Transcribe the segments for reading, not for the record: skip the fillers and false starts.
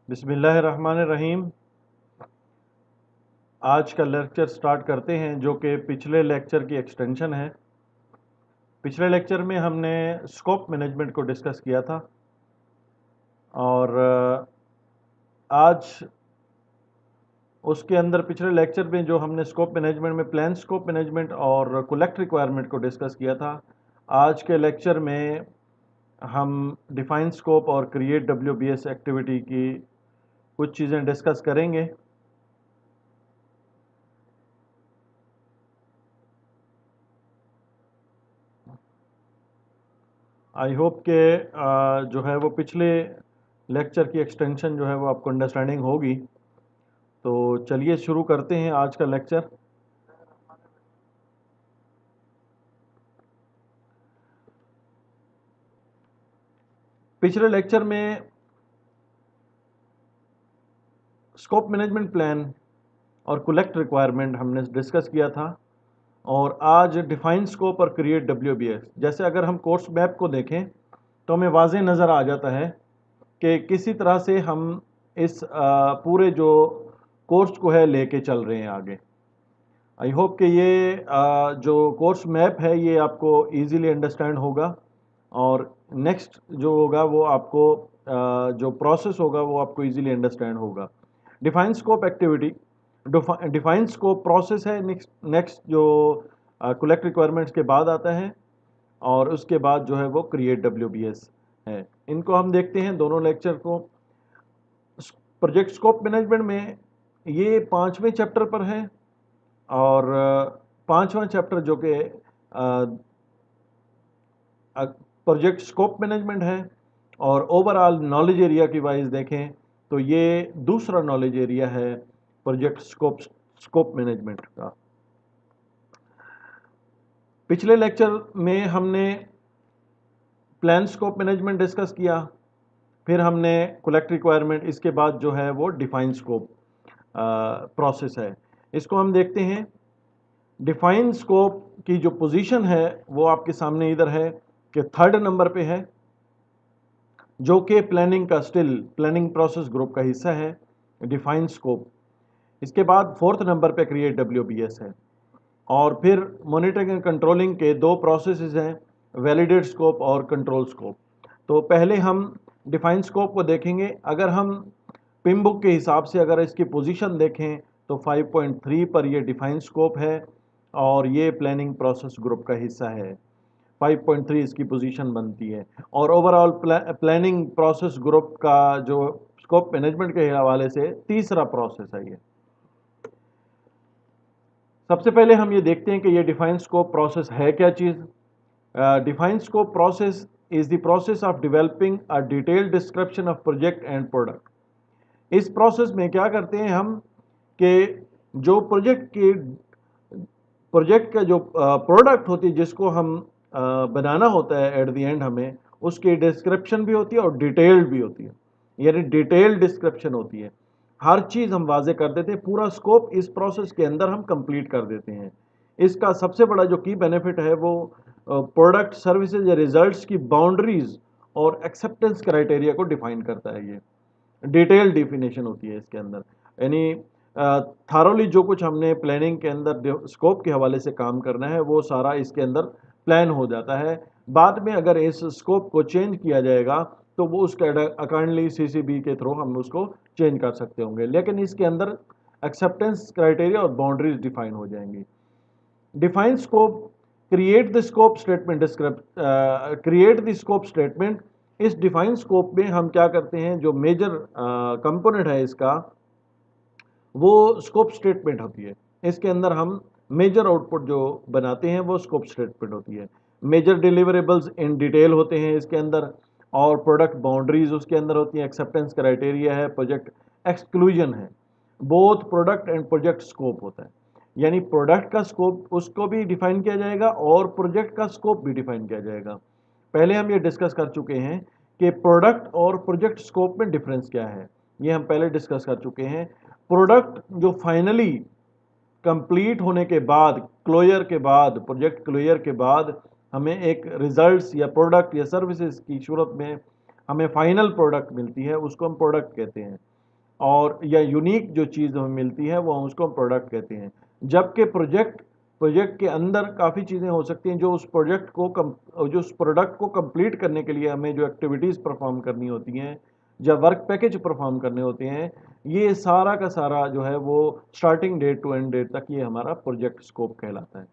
बिस्मिल्लाहिर्रहमानिर्रहीम। आज का लेक्चर स्टार्ट करते हैं जो कि पिछले लेक्चर की एक्सटेंशन है। पिछले लेक्चर में हमने स्कोप मैनेजमेंट को डिस्कस किया था और आज उसके अंदर पिछले लेक्चर में जो हमने स्कोप मैनेजमेंट में प्लान स्कोप मैनेजमेंट और कलेक्ट रिक्वायरमेंट को डिस्कस किया था, आज के लेक्चर में हम डिफाइन स्कोप और क्रिएट WBS एक्टिविटी की कुछ चीज़ें डिस्कस करेंगे। आई होप के जो है वो पिछले लेक्चर की एक्सटेंशन जो है वो आपको अंडरस्टैंडिंग होगी। तो चलिए शुरू करते हैं आज का लेक्चर। पिछले लेक्चर में स्कोप मैनेजमेंट प्लान और कलेक्ट रिक्वायरमेंट हमने डिस्कस किया था और आज डिफाइन स्कोप और क्रिएट WBS। जैसे अगर हम कोर्स मैप को देखें तो हमें वाज़ेह नज़र आ जाता है कि किसी तरह से हम इस पूरे जो कोर्स को है लेके चल रहे हैं आगे। आई होप कि ये जो कोर्स मैप है ये आपको इजीली अंडरस्टैंड होगा और नेक्स्ट जो होगा वो आपको जो प्रोसेस होगा वो आपको इजीली अंडरस्टैंड होगा। Define scope activity, define scope process है। नेक्स्ट जो कलेक्ट रिक्वायरमेंट्स के बाद आता है और उसके बाद जो है वो क्रिएट WBS है। इनको हम देखते हैं दोनों लेक्चर को। प्रोजेक्ट स्कोप मैनेजमेंट में ये 5वें चैप्टर पर है और 5वां चैप्टर जो कि प्रोजेक्ट स्कोप मैनेजमेंट है और ओवरऑल नॉलेज एरिया की वाइज देखें तो ये दूसरा नॉलेज एरिया है प्रोजेक्ट स्कोप मैनेजमेंट का। पिछले लेक्चर में हमने प्लान स्कोप मैनेजमेंट डिस्कस किया, फिर हमने कलेक्ट रिक्वायरमेंट, इसके बाद जो है वो डिफाइन स्कोप प्रोसेस है। इसको हम देखते हैं। डिफाइन स्कोप की जो पोजीशन है वो आपके सामने इधर है कि 3rd नंबर पे है, जो कि प्लानिंग का प्लानिंग प्रोसेस ग्रुप का हिस्सा है डिफाइन स्कोप। इसके बाद 4th नंबर पे क्रिएट WBS है और फिर मॉनिटरिंग एंड कंट्रोलिंग के 2 प्रोसेसेस हैं, वैलिडेट स्कोप और कंट्रोल स्कोप। तो पहले हम डिफाइन स्कोप को देखेंगे। अगर हम पिम बुक के हिसाब से अगर इसकी पोजीशन देखें तो 5.3 पर ये डिफाइन स्कोप है और ये प्लानिंग प्रोसेस ग्रुप का हिस्सा है। 5.3 इसकी पोजीशन बनती है और ओवरऑल प्लानिंग प्रोसेस ग्रुप का जो स्कोप मैनेजमेंट के हवाले से तीसरा प्रोसेस है ये। सबसे पहले हम ये देखते हैं कि ये डिफाइन स्कोप प्रोसेस है क्या चीज़। Define scope process is the process of developing a detailed description of project and product. इस प्रोसेस में क्या करते हैं हम कि जो प्रोजेक्ट का जो प्रोडक्ट होती है जिसको हम बनाना होता है एट द एंड, हमें उसकी डिस्क्रिप्शन भी होती है और डिटेल्ड भी होती है, यानी डिटेल्ड डिस्क्रिप्शन होती है। हर चीज़ हम वाजे कर देते हैं, पूरा स्कोप इस प्रोसेस के अंदर हम कंप्लीट कर देते हैं। इसका सबसे बड़ा जो की बेनिफिट है वो प्रोडक्ट, सर्विसेज या रिजल्ट्स की बाउंड्रीज और एक्सेप्टेंस क्राइटेरिया को डिफाइन करता है। ये डिटेल डिफिनेशन होती है इसके अंदर, यानी थारोली जो कुछ हमने प्लानिंग के अंदर स्कोप के हवाले से काम करना है वो सारा इसके अंदर प्लान हो जाता है। बाद में अगर इस स्कोप को चेंज किया जाएगा तो वो उसके अकॉर्डिंगली CCB के थ्रू हम उसको चेंज कर सकते होंगे, लेकिन इसके अंदर एक्सेप्टेंस क्राइटेरिया और बाउंड्रीज डिफाइन हो जाएंगी। Define scope create the scope statement, create the scope statement. इस डिफाइन स्कोप में हम क्या करते हैं, जो मेजर कंपोनेंट है इसका वो स्कोप स्टेटमेंट होती है। इसके अंदर हम मेजर आउटपुट जो बनाते हैं वो स्कोप स्टेटमेंट होती है। मेजर डिलीवरेबल्स इन डिटेल होते हैं इसके अंदर और प्रोडक्ट बाउंड्रीज उसके अंदर होती हैं, एक्सेप्टेंस क्राइटेरिया है, प्रोजेक्ट एक्सक्लूजन है। Both product and project scope होता है, यानी प्रोडक्ट का स्कोप उसको भी डिफाइन किया जाएगा और प्रोजेक्ट का स्कोप भी डिफाइन किया जाएगा। पहले हम ये डिस्कस कर चुके हैं कि प्रोडक्ट और प्रोजेक्ट स्कोप में डिफरेंस क्या है, ये हम पहले डिस्कस कर चुके हैं। प्रोडक्ट जो फाइनली कंप्लीट होने के बाद, क्लोजर के बाद, प्रोजेक्ट क्लोजर के बाद हमें एक रिजल्ट्स या प्रोडक्ट या सर्विसेज की सूरत में हमें फाइनल प्रोडक्ट मिलती है, उसको हम प्रोडक्ट कहते हैं। और या यूनिक जो चीज़ हमें मिलती है वो उसको हम प्रोडक्ट कहते हैं। जबकि प्रोजेक्ट के अंदर काफ़ी चीज़ें हो सकती हैं जो उस प्रोडक्ट को कंप्लीट करने के लिए हमें जो एक्टिविटीज़ परफॉर्म करनी होती हैं या वर्क पैकेज परफॉर्म करने होते हैं, ये सारा का सारा जो है वो starting date to end date तक ये हमारा प्रोजेक्ट स्कोप कहलाता है।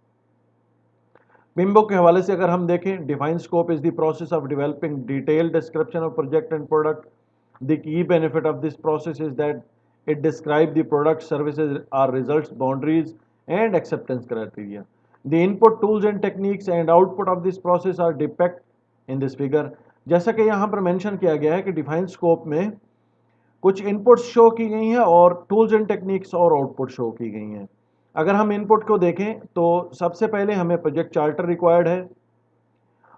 बिम्बो के हवाले से अगर हम देखें, define scope is the process of developing detail description of project and product. The key benefit of this process is that it describes the product, services or results, boundaries and acceptance criteria. The input tools and techniques and output of this process are depicted in this figure. जैसा कि यहाँ पर mention किया गया है कि define scope में कुछ इनपुट्स शो की गई हैं और टूल्स एंड टेक्निक्स और आउटपुट शो की गई हैं। अगर हम इनपुट को देखें तो सबसे पहले हमें प्रोजेक्ट चार्टर रिक्वायर्ड है।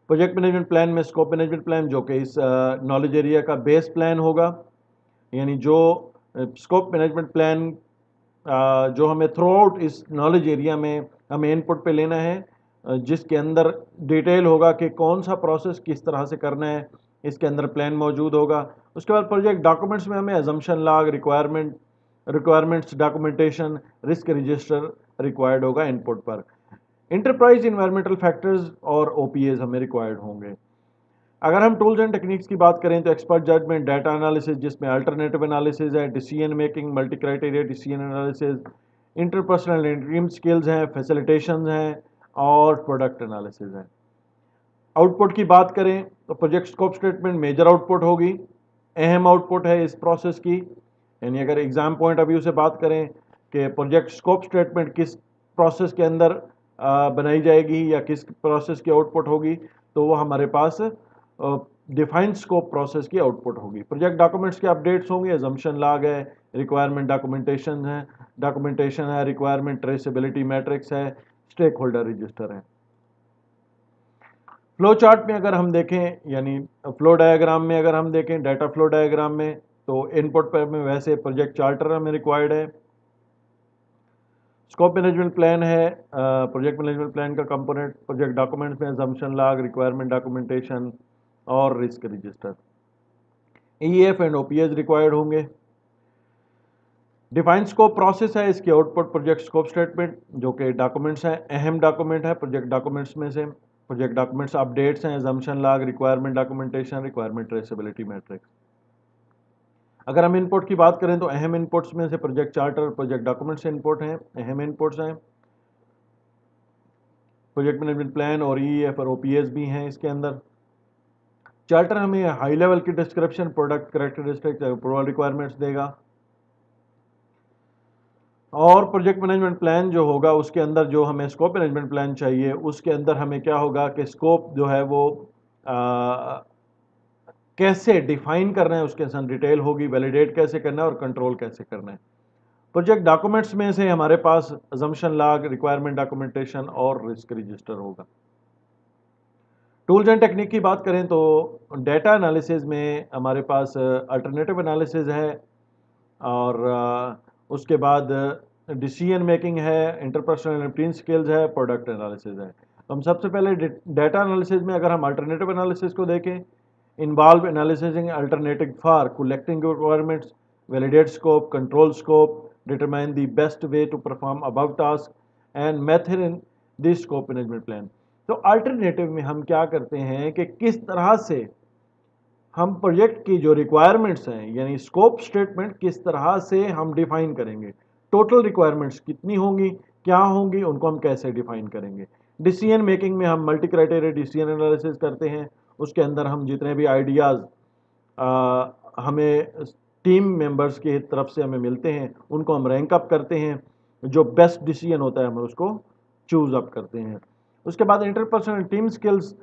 प्रोजेक्ट मैनेजमेंट प्लान में स्कोप मैनेजमेंट प्लान जो कि इस नॉलेज एरिया का बेस प्लान होगा, यानी जो स्कोप मैनेजमेंट प्लान जो हमें थ्रू आउट इस नॉलेज एरिया में हमें इनपुट पे लेना है, जिसके अंदर डिटेल होगा कि कौन सा प्रोसेस किस तरह से करना है, इसके अंदर प्लान मौजूद होगा। उसके बाद प्रोजेक्ट डॉक्यूमेंट्स में हमें assumption log, requirements documentation, risk register required होगा इनपुट पर। इंटरप्राइज इन्वायरमेंटल फैक्टर्स और ओपीएज हमें रिक्वायर्ड होंगे। अगर हम टूल्स एंड टेक्निक्स की बात करें तो एक्सपर्ट जजमेंट, डाटा एनालिसिस जिसमें अल्टरनेटिव एनालिसिस है, decision making, multi criteria decision analysis, interpersonal and team skills हैं, फैसिलिटेशन हैं और प्रोडक्ट एनालिसिस है। आउटपुट की बात करें तो project scope statement major output होगी, अहम आउटपुट है इस प्रोसेस की। यानी अगर एग्जाम पॉइंट ऑफ व्यू से बात करें कि प्रोजेक्ट स्कोप स्टेटमेंट किस प्रोसेस के अंदर बनाई जाएगी या किस प्रोसेस की आउटपुट होगी, तो वो हमारे पास डिफाइंड स्कोप प्रोसेस की आउटपुट होगी। प्रोजेक्ट डॉक्यूमेंट्स के अपडेट्स होंगे, अजम्पशन लॉग है, रिक्वायरमेंट डॉक्यूमेंटेशन है, रिक्वायरमेंट ट्रेसेबिलिटी मैट्रिक्स है, स्टेक होल्डर रजिस्टर है। फ्लो चार्ट में अगर हम देखें, यानी फ्लो डायग्राम में अगर हम देखें, डाटा फ्लो डायग्राम में, तो इनपुट पर में वैसे प्रोजेक्ट चार्टर हमें रिक्वायर्ड है। स्कोप मैनेजमेंट प्लान है, प्रोजेक्ट मैनेजमेंट प्लान का कंपोनेंट। प्रोजेक्ट डॉक्यूमेंट्स में अजम्पशन लॉग, रिक्वायरमेंट डॉक्यूमेंटेशन और risk register. EF and OPS required होंगे। डिफाइन स्कोप प्रोसेस है, इसकी आउटपुट प्रोजेक्ट स्कोप स्टेटमेंट जो कि डॉक्यूमेंट्स हैं, अहम डॉक्यूमेंट है प्रोजेक्ट डॉक्यूमेंट्स में से। प्रोजेक्ट डॉक्यूमेंट्स अपडेट्स हैं, assumption log, requirement documentation, requirement traceability matrix. अगर हम इनपुट की बात करें तो अहम इनपुट्स में से project charter, project documents input हैं, अहम इनपुट्स हैं। प्रोजेक्ट मैनेजमेंट प्लान और ईएफ और ओपीएस भी हैं इसके अंदर। चार्टर हमें हाई लेवल की description, product characteristics, approval requirements देगा। और प्रोजेक्ट मैनेजमेंट प्लान जो होगा उसके अंदर जो हमें स्कोप मैनेजमेंट प्लान चाहिए, उसके अंदर हमें क्या होगा कि स्कोप जो है वो कैसे डिफाइन करना है, उसके साथ डिटेल होगी, वैलिडेट कैसे करना है और कंट्रोल कैसे करना है। प्रोजेक्ट डॉक्यूमेंट्स में से हमारे पास अजम्पशन लॉग, रिक्वायरमेंट डॉक्यूमेंटेशन और रिस्क रजिस्टर होगा। टूल्स एंड टेक्निक की बात करें तो डेटा एनालिसिस में हमारे पास अल्टरनेटिव एनालिसिस है और उसके बाद डिसीजन मेकिंग है, इंटरपर्सनल टीम स्किल्स है, प्रोडक्ट एनालिसिस है। तो हम सबसे पहले डेटा एनालिसिस में अगर हम अल्टरनेटिव एनालिसिस को देखें, involve analysing alternative for collecting requirements, validate scope, control scope, determine the best way to perform above task and method in this scope management plan. तो अल्टरनेटिव में हम क्या करते हैं कि किस तरह से हम प्रोजेक्ट की जो रिक्वायरमेंट्स हैं, यानी स्कोप स्टेटमेंट किस तरह से हम डिफाइन करेंगे, टोटल रिक्वायरमेंट्स कितनी होंगी, क्या होंगी, उनको हम कैसे डिफाइन करेंगे। डिसीजन मेकिंग में हम मल्टी क्राइटेरिया डिसीजन एनालिसिस करते हैं, उसके अंदर हम जितने भी आइडियाज़ हमें टीम मेंबर्स की तरफ से हमें मिलते हैं उनको हम रैंक अप करते हैं, जो बेस्ट डिसीजन होता है हम उसको चूज अप करते हैं। उसके बाद इंटरपर्सनल टीम स्किल्स,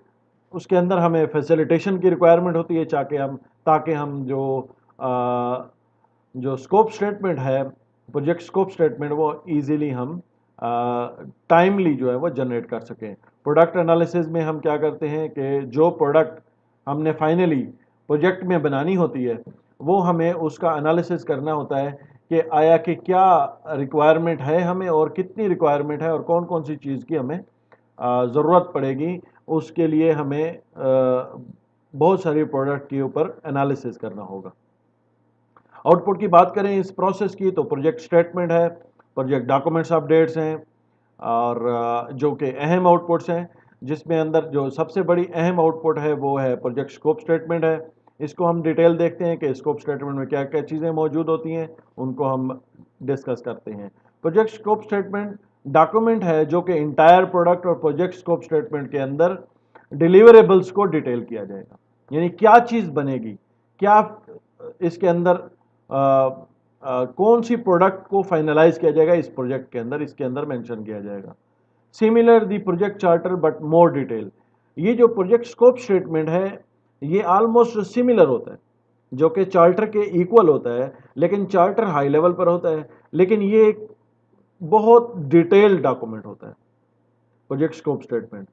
उसके अंदर हमें फैसिलिटेशन की रिक्वायरमेंट होती है ताकि हम जो स्कोप स्टेटमेंट है, प्रोजेक्ट स्कोप स्टेटमेंट, वो इजीली हम टाइमली जो है वो जनरेट कर सकें। प्रोडक्ट एनालिसिस में हम क्या करते हैं कि जो प्रोडक्ट हमने फाइनली प्रोजेक्ट में बनानी होती है वो हमें उसका एनालिसिस करना होता है कि आया कि क्या रिक्वायरमेंट है हमें और कितनी रिक्वायरमेंट है और कौन कौन सी चीज़ की हमें ज़रूरत पड़ेगी। उसके लिए हमें बहुत सारी प्रोडक्ट के ऊपर एनालिसिस करना होगा। आउटपुट की बात करें इस प्रोसेस की तो प्रोजेक्ट स्टेटमेंट है, प्रोजेक्ट डॉक्यूमेंट्स अपडेट्स हैं, और जो कि अहम आउटपुट्स हैं, जिसमें अंदर जो सबसे बड़ी अहम आउटपुट है वो है प्रोजेक्ट स्कोप स्टेटमेंट है। इसको हम डिटेल देखते हैं कि स्कोप स्टेटमेंट में क्या क्या चीज़ें मौजूद होती हैं, उनको हम डिस्कस करते हैं। प्रोजेक्ट स्कोप स्टेटमेंट डॉक्यूमेंट है जो कि इंटायर प्रोडक्ट और प्रोजेक्ट स्कोप स्टेटमेंट के अंदर डिलीवरेबल्स को डिटेल किया जाएगा, यानी क्या चीज़ बनेगी, क्या इसके अंदर कौन सी प्रोडक्ट को फाइनलाइज किया जाएगा इस प्रोजेक्ट के अंदर, इसके अंदर मेंशन किया जाएगा। Similar the project charter but more detail. ये जो प्रोजेक्ट स्कोप स्टेटमेंट है ये ऑलमोस्ट सिमिलर होता है, जो कि चार्टर के इक्वल होता है, लेकिन चार्टर हाई लेवल पर होता है, लेकिन ये एक बहुत डिटेल्ड डॉक्यूमेंट होता है प्रोजेक्ट स्कोप स्टेटमेंट।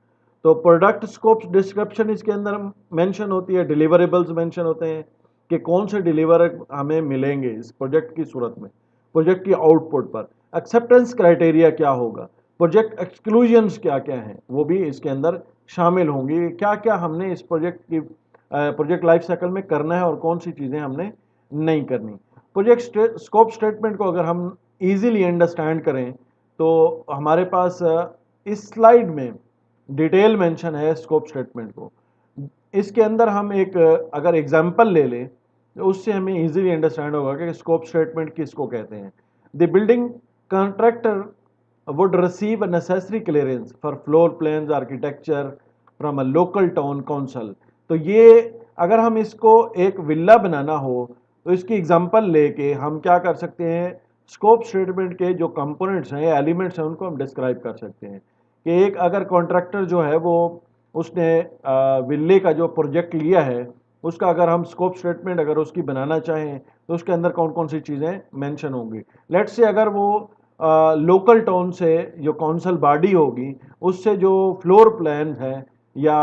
तो प्रोडक्ट स्कोप डिस्क्रिप्शन इसके अंदर मेंशन होती है, डिलीवरेबल्स मेंशन होते हैं कि कौन से डिलीवर हमें मिलेंगे इस प्रोजेक्ट की सूरत में, प्रोजेक्ट की आउटपुट पर। एक्सेप्टेंस क्राइटेरिया क्या होगा, प्रोजेक्ट एक्सक्लूजन्स क्या क्या हैं, वो भी इसके अंदर शामिल होंगी, क्या क्या हमने इस प्रोजेक्ट की प्रोजेक्ट लाइफ साइकिल में करना है और कौन सी चीज़ें हमने नहीं करनी। प्रोजेक्ट स्कोप स्टेटमेंट को अगर हम इजीली अंडरस्टैंड करें तो हमारे पास इस स्लाइड में डिटेल मेंशन है स्कोप स्टेटमेंट को। इसके अंदर हम एक अगर एग्जांपल ले लें तो उससे हमें इजीली अंडरस्टैंड होगा कि स्कोप स्टेटमेंट किसको कहते हैं। The building contractor would receive a necessary clearance for floor plans architecture from a local town council। तो ये अगर हम इसको एक विला बनाना हो तो इसकी एग्जांपल लेके हम क्या कर सकते हैं, स्कोप स्टेटमेंट के जो कंपोनेंट्स हैं, एलिमेंट्स हैं, उनको हम डिस्क्राइब कर सकते हैं कि एक अगर कॉन्ट्रैक्टर जो है वो उसने विले का जो प्रोजेक्ट लिया है उसका अगर हम स्कोप स्टेटमेंट अगर उसकी बनाना चाहें तो उसके अंदर कौन कौन सी चीज़ें मेंशन होंगी। लेट्स से अगर वो लोकल टाउन से जो काउंसिल बॉडी होगी उससे जो फ्लोर प्लान है या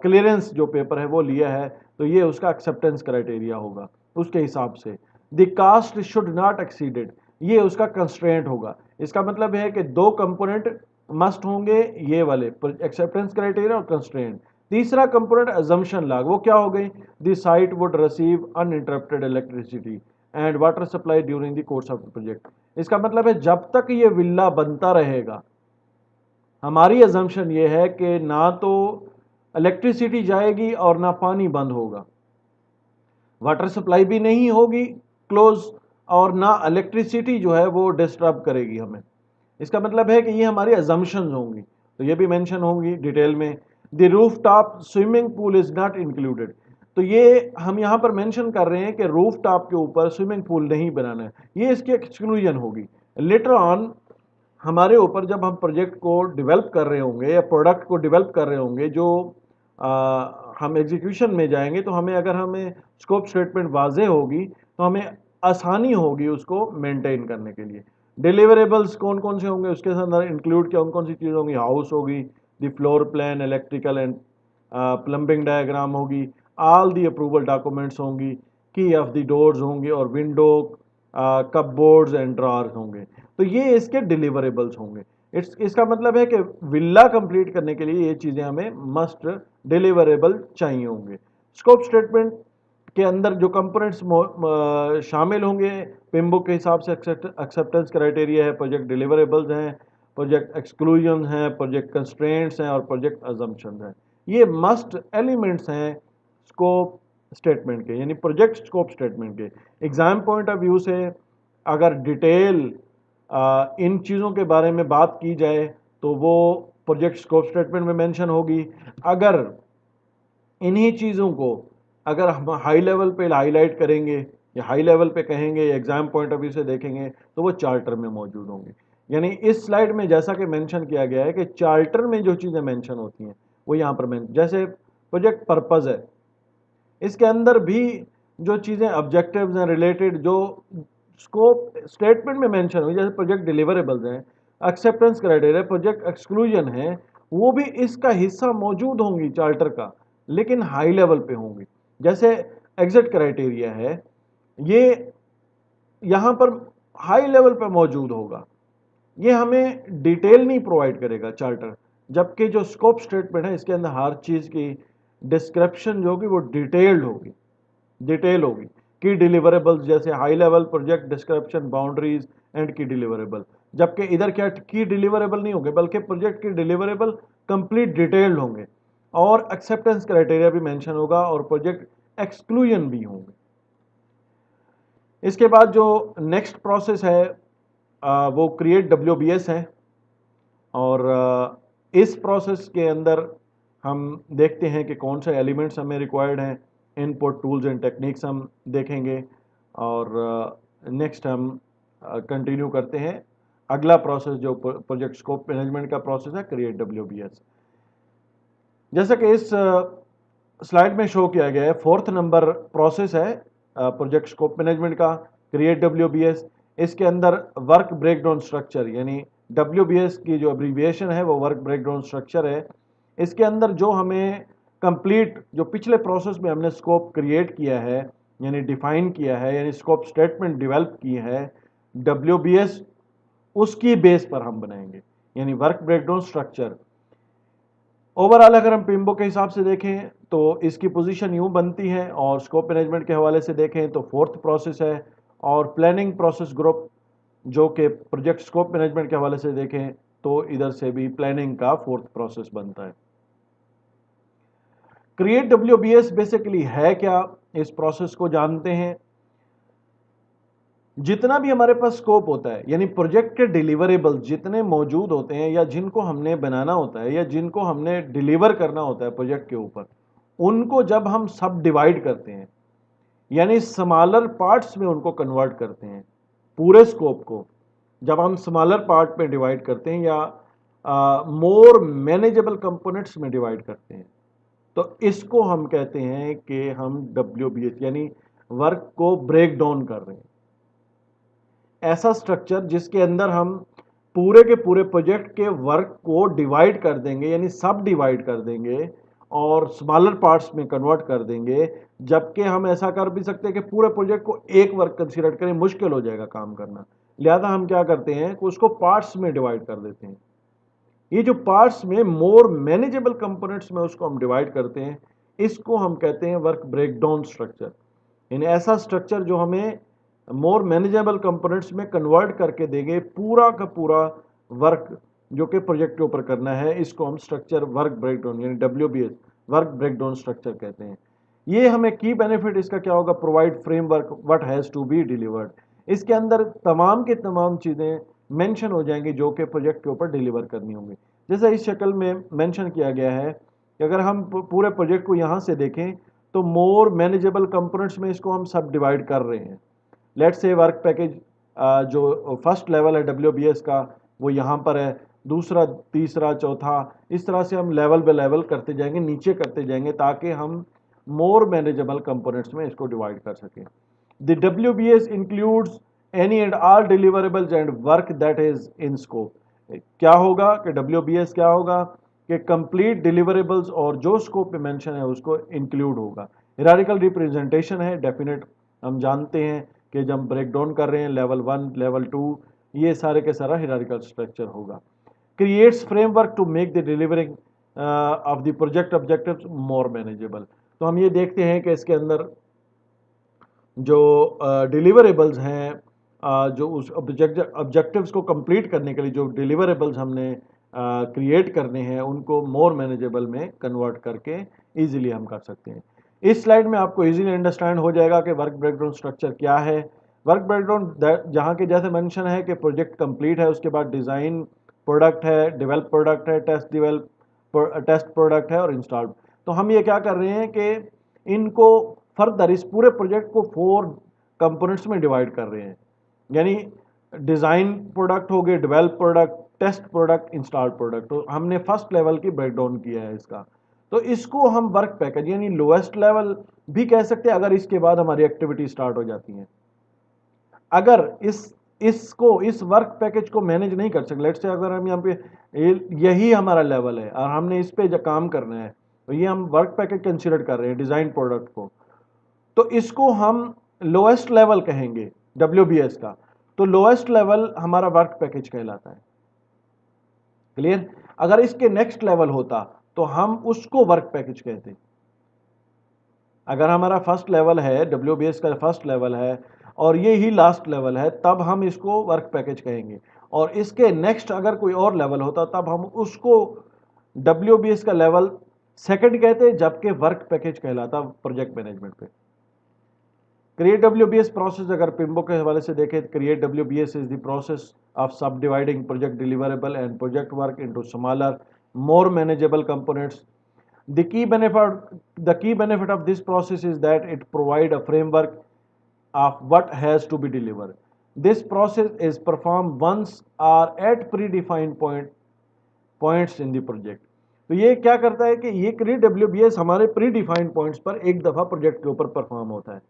क्लियरेंस जो पेपर है वो लिया है तो ये उसका एक्सेप्टेंस क्राइटेरिया होगा उसके हिसाब से। The cost should not exceeded, ये उसका कंस्ट्रेंट होगा। इसका मतलब है कि दो कंपोनेंट मस्ट होंगे, ये वाले एक्सेप्टेंस क्राइटेरिया और कंस्ट्रेंट। तीसरा कंपोनेंट अजम्पशन लॉग, वो क्या हो गई, the site would receive uninterrupted electricity and water supply during the course of the project. इसका मतलब है जब तक ये विला बनता रहेगा हमारी अजम्पशन ये है कि ना तो इलेक्ट्रिसिटी जाएगी और ना पानी बंद होगा, वाटर सप्लाई भी नहीं होगी क्लोज, और ना इलेक्ट्रिसिटी जो है वो डिस्टर्ब करेगी हमें। इसका मतलब है कि ये हमारी अजम्पशंस होंगी, तो ये भी मेंशन होंगी डिटेल में। The roof top swimming pool is not included, तो ये हम यहाँ पर मेंशन कर रहे हैं कि रूफ टॉप के ऊपर स्विमिंग पूल नहीं बनाना है, ये इसकी एक्सक्लूजन होगी। लेटर ऑन हमारे ऊपर जब हम प्रोजेक्ट को डेवलप कर रहे होंगे या प्रोडक्ट को डेवलप कर रहे होंगे, जो हम एग्जीक्यूशन में जाएंगे तो हमें स्कोप स्टेटमेंट वाज़ेह होगी तो हमें आसानी होगी उसको मेंटेन करने के लिए। डिलीवरेबल्स कौन कौन से होंगे उसके अंदर इंक्लूड कौन कौन सी चीज़ होंगी, हाउस होगी, the floor plan, electrical and plumbing diagram होगी, ऑल दी अप्रूवल डॉक्यूमेंट्स होंगी, की ऑफ द डोर्स होंगे और विंडो कपबोर्ड्स एंड ड्रॉर्स होंगे। तो ये इसके डिलीवरेबल्स होंगे। इसका मतलब है कि विला कंप्लीट करने के लिए ये चीज़ें हमें मस्ट डिलीवरेबल चाहिए होंगे। स्कोप स्टेटमेंट के अंदर जो कंपोनेंट्स शामिल होंगे पिम्बुक के हिसाब से एक्सेप्टेंस क्राइटेरिया है, प्रोजेक्ट डिलीवरेबल्स हैं, प्रोजेक्ट एक्सक्लूजन हैं, प्रोजेक्ट कंस्ट्रेंट्स हैं और प्रोजेक्ट अजम्पशन हैं। ये मस्ट एलिमेंट्स हैं स्कोप स्टेटमेंट के, यानी प्रोजेक्ट स्कोप स्टेटमेंट के। एग्जाम पॉइंट ऑफ व्यू से अगर डिटेल इन चीज़ों के बारे में बात की जाए तो वो प्रोजेक्ट स्कोप स्टेटमेंट में मेंशन होगी। अगर इन्हीं चीज़ों को अगर हम हाई लेवल पे हाईलाइट करेंगे या हाई लेवल पे कहेंगे या एग्जाम पॉइंट ऑफ व्यू से देखेंगे तो वो चार्टर में मौजूद होंगे। यानी इस स्लाइड में जैसा कि मेंशन किया गया है कि चार्टर में जो चीज़ें मेंशन होती हैं वो यहाँ पर मेंशन, जैसे प्रोजेक्ट पर्पज़ है, इसके अंदर भी जो चीज़ें ऑब्जेक्टिव्स हैं रिलेटेड जो स्कोप स्टेटमेंट में मेंशन हुई, जैसे प्रोजेक्ट डिलीवरेबल्स हैं, एक्सेप्टेंस क्राइटेरिया, प्रोजेक्ट एक्सक्लूजन है, वो भी इसका हिस्सा मौजूद होंगी चार्टर का, लेकिन हाई लेवल पे होंगी। जैसे एग्जिट क्राइटेरिया है, ये यहाँ पर हाई लेवल पे मौजूद होगा, ये हमें डिटेल नहीं प्रोवाइड करेगा चार्टर, जबकि जो स्कोप स्टेटमेंट है इसके अंदर हर चीज़ की डिस्क्रिप्शन जो होगी वो डिटेल होगी। की डिलीवरेबल्स जैसे high level project description, boundaries and की डिलीवरेबल। जबकि इधर क्या की डिलीवरेबल नहीं होंगे बल्कि प्रोजेक्ट की डिलीवरेबल कंप्लीट डिटेल्ड होंगे और एक्सेप्टेंस क्राइटेरिया भी मेंशन होगा और प्रोजेक्ट एक्सक्लूजन भी होंगे। इसके बाद जो नेक्स्ट प्रोसेस है वो क्रिएट WBS है और इस प्रोसेस के अंदर हम देखते हैं कि कौन से एलिमेंट्स हमें रिक्वायर्ड हैं, इनपुट टूल्स एंड टेक्निक्स हम देखेंगे और नेक्स्ट हम कंटिन्यू करते हैं अगला प्रोसेस जो प्रोजेक्ट स्कोप मैनेजमेंट का प्रोसेस है, क्रिएट WBS। जैसा कि इस स्लाइड में शो किया गया है, 4th नंबर प्रोसेस है प्रोजेक्ट स्कोप मैनेजमेंट का, क्रिएट WBS। इसके अंदर वर्क ब्रेकडाउन स्ट्रक्चर यानी WBS की जो अब्रीविएशन है वो वर्क ब्रेकडाउन स्ट्रक्चर है। इसके अंदर जो हमें कंप्लीट जो पिछले प्रोसेस में हमने स्कोप क्रिएट किया है यानी डिफाइन किया है यानी स्कोप स्टेटमेंट डेवलप की है, WBS उसकी बेस पर हम बनाएंगे यानी वर्क ब्रेकडाउन स्ट्रक्चर। ओवरऑल अगर हम पिम्बो के हिसाब से देखें तो इसकी पोजीशन यूं बनती है और स्कोप मैनेजमेंट के हवाले से देखें तो 4th प्रोसेस है और प्लानिंग प्रोसेस ग्रुप जो कि प्रोजेक्ट स्कोप मैनेजमेंट के हवाले से देखें तो इधर से भी प्लानिंग का 4th प्रोसेस बनता है। क्रिएट WBS बेसिकली है क्या, इस प्रोसेस को जानते हैं। जितना भी हमारे पास स्कोप होता है यानी प्रोजेक्ट के डिलीवरेबल्स जितने मौजूद होते हैं या जिनको हमने बनाना होता है या जिनको हमने डिलीवर करना होता है प्रोजेक्ट के ऊपर, उनको जब हम सब डिवाइड करते हैं यानी स्मॉलर पार्ट्स में उनको कन्वर्ट करते हैं, पूरे स्कोप को जब हम स्मॉलर पार्ट में डिवाइड करते हैं या मोर मैनेजेबल कंपोनेंट्स में डिवाइड करते हैं, तो इसको हम कहते हैं कि हम WBS यानी वर्क को ब्रेक डाउन कर रहे हैं। ऐसा स्ट्रक्चर जिसके अंदर हम पूरे के पूरे प्रोजेक्ट के वर्क को डिवाइड कर देंगे यानी सब डिवाइड कर देंगे और स्मॉलर पार्ट्स में कन्वर्ट कर देंगे। जबकि हम ऐसा कर भी सकते हैं कि पूरे प्रोजेक्ट को एक वर्क कंसीडर करें, मुश्किल हो जाएगा काम करना, लिहाजा हम क्या करते हैं कि उसको पार्ट्स में डिवाइड कर देते हैं। ये जो पार्ट्स में मोर मैनेजेबल कंपोनेंट्स में उसको हम डिवाइड करते हैं, इसको हम कहते हैं वर्क ब्रेकडाउन स्ट्रक्चर। यानी ऐसा स्ट्रक्चर जो हमें मोर मैनेजेबल कंपोनेंट्स में कन्वर्ट करके देंगे पूरा का पूरा वर्क जो कि प्रोजेक्ट के ऊपर करना है, इसको हम स्ट्रक्चर वर्क ब्रेकडाउन यानी WBS वर्क ब्रेकडाउन स्ट्रक्चर कहते हैं। ये हमें की बेनिफिट इसका क्या होगा, provide framework what has to be delivered. इसके अंदर तमाम की तमाम चीज़ें मेंशन हो जाएंगी जो कि प्रोजेक्ट के ऊपर डिलीवर करनी होंगी। जैसे इस शक्ल में मेंशन किया गया है कि अगर हम पूरे प्रोजेक्ट को यहाँ से देखें तो मोर मैनेजेबल कंपोनेंट्स में इसको हम सब डिवाइड कर रहे हैं। लेट्स से वर्क पैकेज जो फर्स्ट लेवल है WBS का वो यहाँ पर है, दूसरा, तीसरा, चौथा, इस तरह से हम लेवल बाय लेवल करते जाएंगे, नीचे करते जाएंगे ताकि हम मोर मैनेजेबल कंपोनेंट्स में इसको डिवाइड कर सकें। The WBS includes any and all deliverables and work that is in scope. क्या होगा कि WBS क्या होगा कि कंप्लीट डिलीवरेबल्स और जो स्कोप में मेंशन है उसको इंक्लूड होगा। हिरार्किकल रिप्रेजेंटेशन है डेफिनेट, हम जानते हैं कि जब ब्रेक डाउन कर रहे हैं लेवल 1, लेवल 2, ये सारे के सारा हिरार्किकल स्ट्रक्चर होगा। Creates framework to make the delivering of the project objectives more manageable. तो हम ये देखते हैं कि इसके अंदर जो डिलीवरेबल्स हैं, जो उस ऑब्जेक्टिव्स को कंप्लीट करने के लिए जो डिलीवरेबल्स हमने क्रिएट करने हैं उनको मोर मैनेजेबल में कन्वर्ट करके इजीली हम कर सकते हैं। इस स्लाइड में आपको इजीली अंडरस्टैंड हो जाएगा कि वर्क ब्रेकडाउन स्ट्रक्चर क्या है। वर्क ब्रेकडाउन जहाँ के जैसे मेंशन है कि प्रोजेक्ट कंप्लीट है, उसके बाद डिज़ाइन प्रोडक्ट है, डेवलप प्रोडक्ट है, टेस्ट प्रोडक्ट है और इंस्टॉल। तो हम ये क्या कर रहे हैं कि इनको फर्दर इस पूरे प्रोजेक्ट को 4 कंपोनेंट्स में डिवाइड कर रहे हैं यानी डिज़ाइन प्रोडक्ट हो गए, develop product, test product, install product. तो हमने फर्स्ट लेवल की ब्रेकडाउन किया है इसका। तो इसको हम वर्क पैकेज यानी लोएस्ट लेवल भी कह सकते हैं अगर इसके बाद हमारी एक्टिविटी स्टार्ट हो जाती है। अगर इस वर्क पैकेज को मैनेज नहीं कर सकते, लेट्स से अगर हम यहाँ पे यही हमारा लेवल है और हमने इस पे जो काम करना है तो ये हम वर्क पैकेज कंसिडर कर रहे हैं डिज़ाइन प्रोडक्ट को, तो इसको हम लोएस्ट लेवल कहेंगे WBS का। तो लोएस्ट लेवल हमारा वर्क पैकेज कहलाता है। क्लियर? अगर इसके नेक्स्ट लेवल होता तो हम उसको वर्क पैकेज कहते। अगर हमारा फर्स्ट लेवल है, WBS का फर्स्ट लेवल है और ये ही लास्ट लेवल है, तब हम इसको वर्क पैकेज कहेंगे। और इसके नेक्स्ट अगर कोई और लेवल होता तब हम उसको WBS का लेवल सेकंड कहते, जबकि वर्क पैकेज कहलाता प्रोजेक्ट मैनेजमेंट पे। क्रिएट WBS प्रोसेस अगर पिम्बो के हवाले से देखें, create WBS is the process of subdividing project deliverable and project work into smaller more manageable components. The key benefit of this process is that it provides a framework of what has to be delivered. This process is performed once or at predefined points in the project. तो ये क्या करता है कि ये create WBS हमारे pre defined points पर एक दफ़ा प्रोजेक्ट के ऊपर परफॉर्म होता है।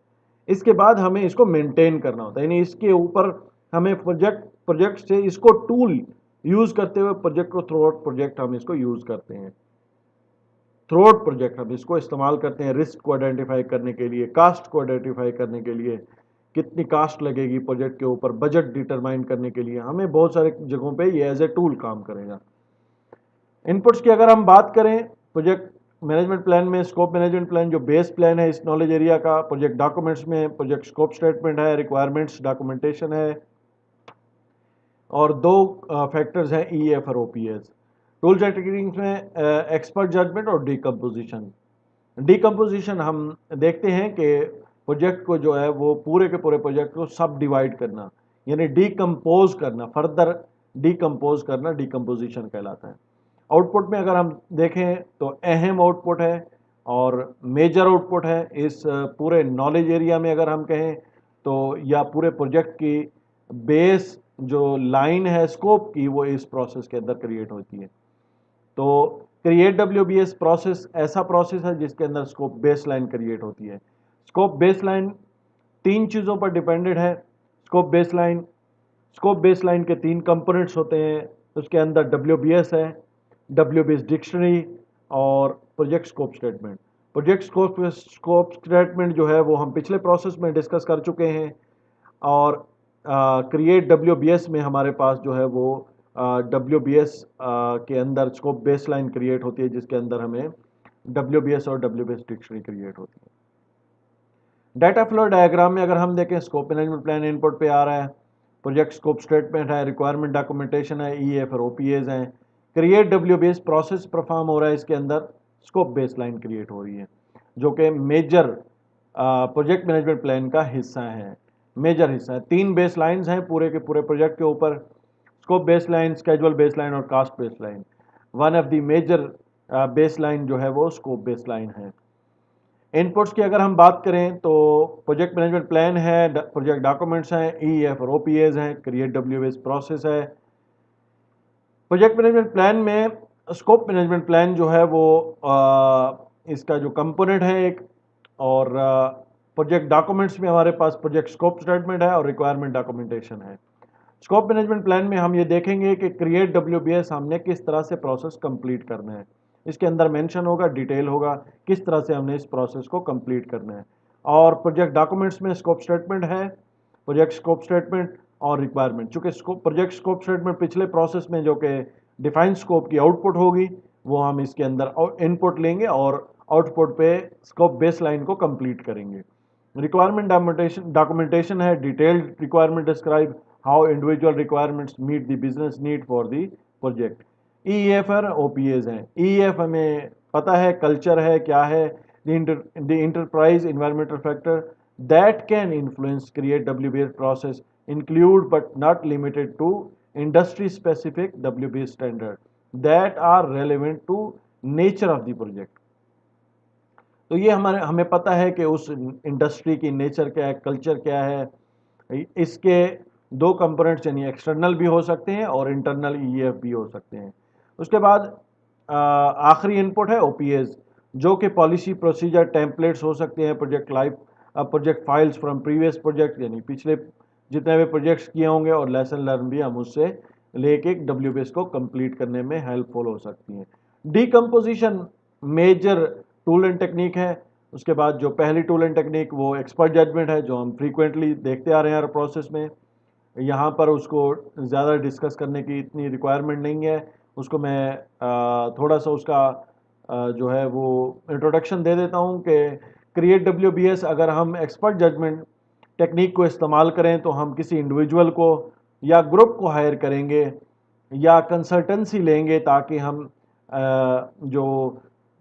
इसके बाद हमें इसको मेंटेन करना होता है, यानी इसके ऊपर हमें प्रोजेक्ट से इसको टूल यूज़ करते हुए प्रोजेक्ट को थ्रू आउट प्रोजेक्ट हम इसको यूज़ करते हैं। थ्रू आउट प्रोजेक्ट हम इसको इस्तेमाल करते हैं रिस्क को आइडेंटिफाई करने के लिए, कास्ट को आइडेंटिफाई करने के लिए, कितनी कास्ट लगेगी प्रोजेक्ट के ऊपर, बजट डिटरमाइन करने के लिए, हमें बहुत सारे जगहों पे ये एज ए टूल काम करेगा। इनपुट्स की अगर हम बात करें, प्रोजेक्ट मैनेजमेंट प्लान में स्कोप मैनेजमेंट प्लान जो बेस प्लान है इस नॉलेज एरिया का, प्रोजेक्ट डॉक्यूमेंट्स में प्रोजेक्ट स्कोप स्टेटमेंट है, रिक्वायरमेंट्स डॉक्यूमेंटेशन है, और दो फैक्टर्स हैं EF और OPS। टूल्स एंड टेक्निक्स में एक्सपर्ट जजमेंट और डीकम्पोजिशन। डीकम्पोजिशन हम देखते हैं कि प्रोजेक्ट को जो है वो पूरे के पूरे प्रोजेक्ट को सब डिवाइड करना, यानी डीकम्पोज करना, फर्दर डीकम्पोज करना डीकम्पोजिशन कहलाता है। आउटपुट में अगर हम देखें तो अहम आउटपुट है और मेजर आउटपुट है इस पूरे नॉलेज एरिया में। अगर हम कहें तो या पूरे प्रोजेक्ट की बेस जो लाइन है स्कोप की, वो इस प्रोसेस के अंदर क्रिएट होती है। तो क्रिएट WBS प्रोसेस ऐसा प्रोसेस है जिसके अंदर स्कोप बेस लाइन क्रिएट होती है। स्कोप बेस लाइन तीन चीज़ों पर डिपेंडेड है। स्कोप बेस लाइन के तीन कंपोनेंट्स होते हैं। उसके अंदर WBS है, WBS डिक्शनरी और project scope statement. Project scope statement जो है वो हम पिछले प्रोसेस में डिस्कस कर चुके हैं, और क्रिएट WBS में हमारे पास जो है वो WBS के अंदर स्कोप बेस लाइन क्रिएट होती है, जिसके अंदर हमें WBS और WBS डिक्शनरी क्रिएट होती है। डाटा फ्लो डायग्राम में अगर हम देखें, स्कोप मैनेजमेंट प्लान इनपुट पे आ रहा है, प्रोजेक्ट स्कोप स्टेटमेंट है, रिक्वायरमेंट डॉक्यूमेंटेशन है, EF और OPS हैं, क्रिएट WBS प्रोसेस परफॉर्म हो रहा है, इसके अंदर स्कोप बेस लाइन क्रिएट हो रही है जो कि मेजर प्रोजेक्ट मैनेजमेंट प्लान का हिस्सा है, मेजर हिस्सा है। तीन बेस लाइन्स हैं पूरे के पूरे प्रोजेक्ट के ऊपर, scope baseline, schedule baseline और cost baseline. One of the major baseline जो है वो स्कोप बेस लाइन है। इनपुट्स की अगर हम बात करें तो प्रोजेक्ट मैनेजमेंट प्लान है, प्रोजेक्ट डॉक्यूमेंट्स हैं, EF और OPS हैं, क्रिएट WBS प्रोसेस है। प्रोजेक्ट मैनेजमेंट प्लान में स्कोप मैनेजमेंट प्लान जो है वो इसका जो कंपोनेंट है एक, और प्रोजेक्ट डॉक्यूमेंट्स में हमारे पास प्रोजेक्ट स्कोप स्टेटमेंट है और रिक्वायरमेंट डॉक्यूमेंटेशन है। स्कोप मैनेजमेंट प्लान में हम ये देखेंगे कि क्रिएट WBS हमने किस तरह से प्रोसेस कंप्लीट करना है। इसके अंदर मेंशन होगा, डिटेल होगा किस तरह से हमने इस प्रोसेस को कंप्लीट करना है। और प्रोजेक्ट डॉक्यूमेंट्स में स्कोप स्टेटमेंट है, प्रोजेक्ट स्कोप स्टेटमेंट और रिक्वायरमेंट। चूँकि प्रोजेक्ट स्कोप स्टेटमेंट पिछले प्रोसेस में जो कि डिफाइंड स्कोप की आउटपुट होगी, वो हम इसके अंदर इनपुट लेंगे और आउटपुट पे स्कोप बेस लाइन को कंप्लीट करेंगे। रिक्वायरमेंट डॉक्यूमेंटेशन है, detailed requirement describe how individual requirements meet the business need for the project. EF और OPS हैं। EF हमें पता है कल्चर है, क्या है, the enterprise environmental factor that can influence create WBS process include but not limited to industry specific WBS standard that are relevant to nature of the project. तो ये हमें पता है कि उस इंडस्ट्री की नेचर क्या है, कल्चर क्या है। इसके दो कंपोनेंट्स यानी एक्सटर्नल भी हो सकते हैं और इंटरनल EF भी हो सकते हैं। उसके बाद आखिरी इनपुट है OPS, जो कि पॉलिसी, प्रोसीजर, टेम्पलेट्स हो सकते हैं, project files from previous project, यानी पिछले जितने भी प्रोजेक्ट्स किए होंगे और लेसन लर्न भी हम उससे लेके WBS को कंप्लीट करने में हेल्पफुल हो सकती हैं। Decomposition major tool and technique है। उसके बाद जो पहली टूल एंड टेक्निक वो एक्सपर्ट जजमेंट है, जो हम फ्रीक्वेंटली देखते आ रहे हैं हर प्रोसेस में। यहाँ पर उसको ज़्यादा डिस्कस करने की इतनी रिक्वायरमेंट नहीं है, उसको मैं थोड़ा सा उसका जो है वो इंट्रोडक्शन दे देता हूँ कि क्रिएट WBS अगर हम एक्सपर्ट जजमेंट टेक्निक को इस्तेमाल करें तो हम किसी इंडिविजुअल को या ग्रुप को हायर करेंगे या कंसल्टेंसी लेंगे ताकि हम जो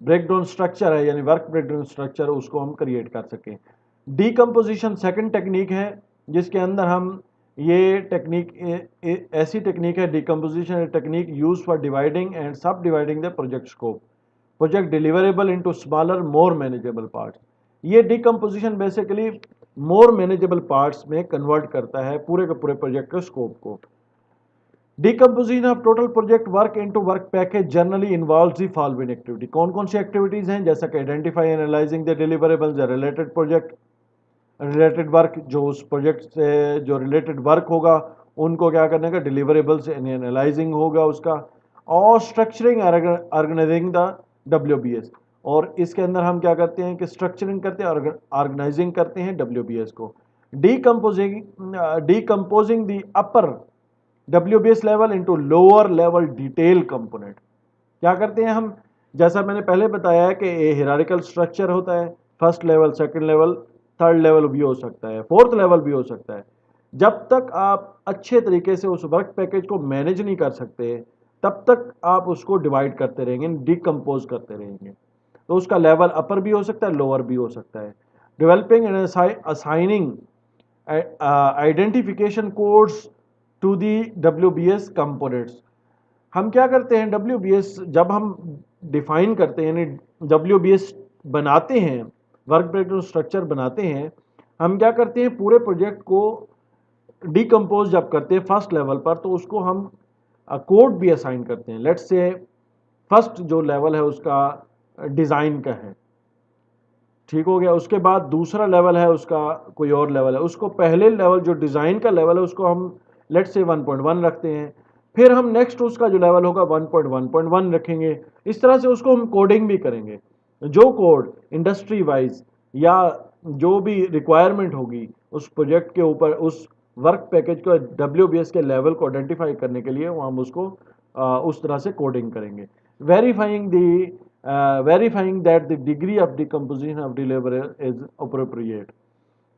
ब्रेकडाउन स्ट्रक्चर है यानी वर्क ब्रेकडाउन स्ट्रक्चर उसको हम क्रिएट कर सकें। डीकम्पोजिशन सेकंड टेक्निक है जिसके अंदर हम ये टेक्निक ऐसी टेक्निक है, decomposition technique use for dividing and subdividing the project scope, project deliverable into smaller more manageable parts. ये decomposition basically more manageable parts में कन्वर्ट करता है पूरे के पूरे प्रोजेक्ट के स्कोप को। Decomposition of total project work into work package generally involves the following activity. कौन कौन सी एक्टिविटीज हैं, जैसा कि identify analysing the deliverables the related project, related work, जो उस प्रोजेक्ट से जो रिलेटेड वर्क होगा उनको क्या करने का, डिलीवरेबल्स एनालाइजिंग होगा उसका, और स्ट्रक्चरिंग ऑर्गेनाइजिंग द WBS। और इसके अंदर हम क्या करते हैं कि स्ट्रक्चरिंग करते हैं, ऑर्गेनाइजिंग करते हैं WBS को। Decomposing the upper WBS level into lower level detail component. क्या करते हैं हम, जैसा मैंने पहले बताया है कि ये हिरारिकल स्ट्रक्चर होता है, first level, second level, third level भी हो सकता है, फोर्थ लेवल भी हो सकता है। जब तक आप अच्छे तरीके से उस वर्क पैकेज को मैनेज नहीं कर सकते तब तक आप उसको डिवाइड करते रहेंगे, डिकम्पोज करते रहेंगे। तो उसका लेवल अपर भी हो सकता है, लोअर भी हो सकता है। Developing and assigning identification codes to the WBS components. हम क्या करते हैं, WBS जब हम डिफाइन करते हैं यानी WBS बनाते हैं, वर्क ब्रेकडाउन स्ट्रक्चर बनाते हैं, हम क्या करते हैं पूरे प्रोजेक्ट को डिकम्पोज जब करते हैं फर्स्ट लेवल पर तो उसको हम कोड भी असाइन करते हैं। लेट्स से फर्स्ट जो लेवल है उसका डिज़ाइन का है, ठीक हो गया। उसके बाद दूसरा लेवल है उसका कोई और लेवल है, उसको पहले लेवल जो डिज़ाइन का लेवल है उसको हम लेट्स से 1.1 रखते हैं, फिर हम नेक्स्ट उसका जो लेवल होगा 1.1.1 रखेंगे। इस तरह से उसको हम कोडिंग भी करेंगे। जो कोड इंडस्ट्री वाइज या जो भी रिक्वायरमेंट होगी उस प्रोजेक्ट के ऊपर, उस वर्क पैकेज को WBS के लेवल को आइडेंटिफाई करने के लिए हम उसको उस तरह से कोडिंग करेंगे। Verifying that the degree of decomposition of deliver is appropriate.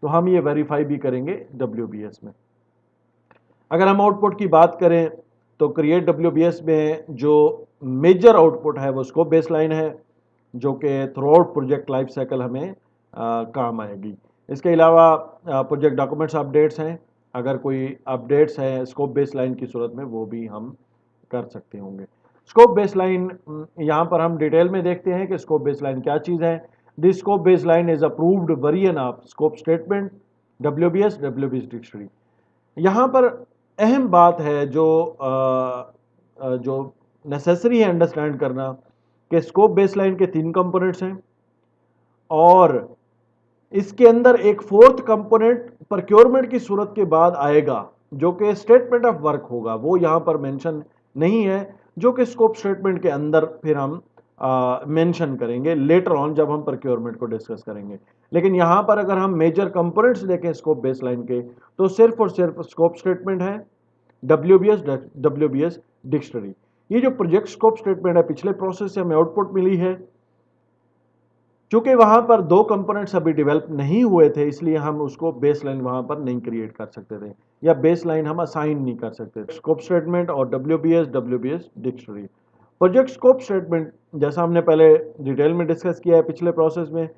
तो हम ये वेरीफाई भी करेंगे WBS में। अगर हम आउटपुट की बात करें तो क्रिएट WBS में जो मेजर आउटपुट है वो स्कोप बेसलाइन है, जो कि through out project life cycle हमें काम आएगी। इसके अलावा प्रोजेक्ट डॉक्यूमेंट्स अपडेट्स हैं, अगर कोई अपडेट्स हैं स्कोप बेसलाइन की सूरत में वो भी हम कर सकते होंगे। स्कोप बेसलाइन यहाँ पर हम डिटेल में देखते हैं कि स्कोप बेसलाइन क्या चीज़ है। This scope baseline is approved variant of scope statement WBS dictionary. यहाँ पर अहम बात है जो नेसेसरी है अंडरस्टैंड करना कि स्कोप बेसलाइन के 3 कंपोनेंट्स हैं और इसके अंदर एक फोर्थ कंपोनेंट प्रोक्योरमेंट की सूरत के बाद आएगा जो कि स्टेटमेंट ऑफ वर्क होगा। वो यहाँ पर मेंशन नहीं है, जो कि स्कोप स्टेटमेंट के अंदर फिर हम मेंशन करेंगे लेटर ऑन जब हम प्रोक्योरमेंट को डिस्कस करेंगे। लेकिन यहाँ पर अगर हम मेजर कंपोनेंट्स देखें स्कोप बेसलाइन के तो सिर्फ और सिर्फ स्कोप स्टेटमेंट है, WBS डिक्शनरी। ये जो प्रोजेक्ट स्कोप स्टेटमेंट है पिछले प्रोसेस से हमें आउटपुट मिली है, चूंकि वहां पर 2 कंपोनेंट्स अभी डेवलप नहीं हुए थे इसलिए हम उसको बेसलाइन वहां पर नहीं क्रिएट कर सकते थे या बेसलाइन हम असाइन नहीं कर सकते थे। स्कोप स्टेटमेंट और WBS dictionary. Project scope statement जैसा हमने पहले डिटेल में डिस्कस किया है पिछले प्रोसेस में,